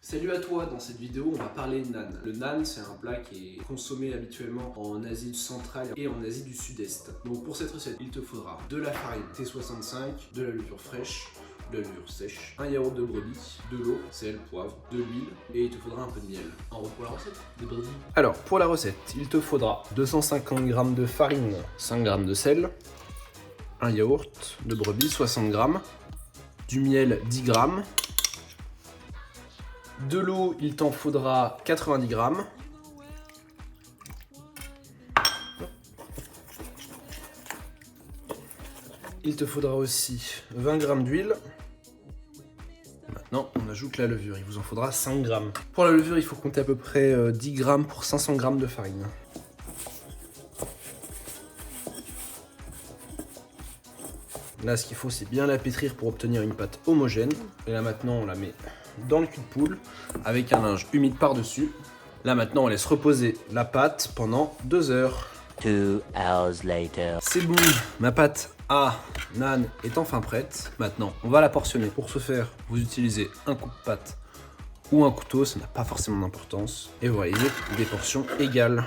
Salut à toi, dans cette vidéo on va parler de naan. Le naan c'est un plat qui est consommé habituellement en Asie centrale et en Asie du Sud-Est. Donc pour cette recette il te faudra de la farine T65, de la levure fraîche, de la levure sèche, un yaourt de brebis, de l'eau, sel, poivre, de l'huile et il te faudra un peu de miel. En route pour la recette de brebis. Alors pour la recette il te faudra 250 g de farine, 5 g de sel, un yaourt de brebis 60 g, du miel 10 g, de l'eau, il t'en faudra 90 g. Il te faudra aussi 20 g d'huile. Maintenant, on ajoute la levure. Il vous en faudra 5 g. Pour la levure, il faut compter à peu près 10 g pour 500 g de farine. Là, ce qu'il faut, c'est bien la pétrir pour obtenir une pâte homogène. Et là, maintenant, on la met dans le cul de poule avec un linge humide par-dessus. Là, maintenant, on laisse reposer la pâte pendant 2 heures. 2 hours later. C'est bon, ma pâte à naan est enfin prête. Maintenant, on va la portionner. Pour ce faire, vous utilisez un coupe-pâte ou un couteau, ça n'a pas forcément d'importance. Et vous réalisez des portions égales.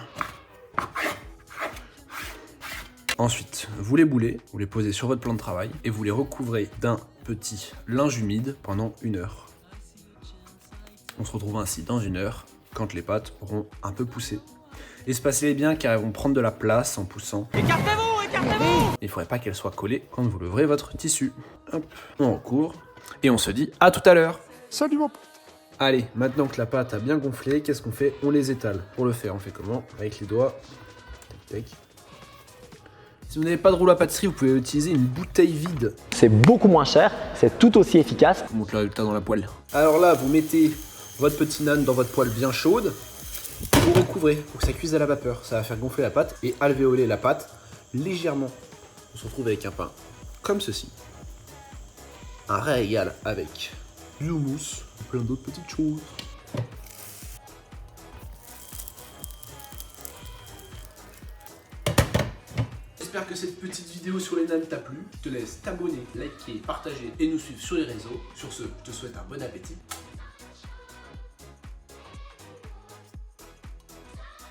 Ensuite, vous les boulez, vous les posez sur votre plan de travail et vous les recouvrez d'un petit linge humide pendant 1 heure. On se retrouve ainsi dans 1 heure quand les pâtes auront un peu poussé. Espacez-les bien car elles vont prendre de la place en poussant. Écartez-vous, écartez-vous! Il ne faudrait pas qu'elles soient collées quand vous leverez votre tissu. Hop, on recouvre et on se dit à tout à l'heure. Salut mon pote. Allez, maintenant que la pâte a bien gonflé, qu'est-ce qu'on fait? On les étale. Pour le faire, on fait comment? Avec les doigts. Tac, tac. Si vous n'avez pas de rouleau à pâtisserie, vous pouvez utiliser une bouteille vide. C'est beaucoup moins cher, c'est tout aussi efficace. On monte le résultat dans la poêle. Alors là, vous mettez votre petit naan dans votre poêle bien chaude. Vous recouvrez pour que ça cuise à la vapeur. Ça va faire gonfler la pâte et alvéoler la pâte légèrement. On se retrouve avec un pain comme ceci. Un régal avec du houmous, plein d'autres petites choses. J'espère que cette petite vidéo sur les naans t'a plu. Je te laisse t'abonner, liker, partager et nous suivre sur les réseaux. Sur ce, je te souhaite un bon appétit.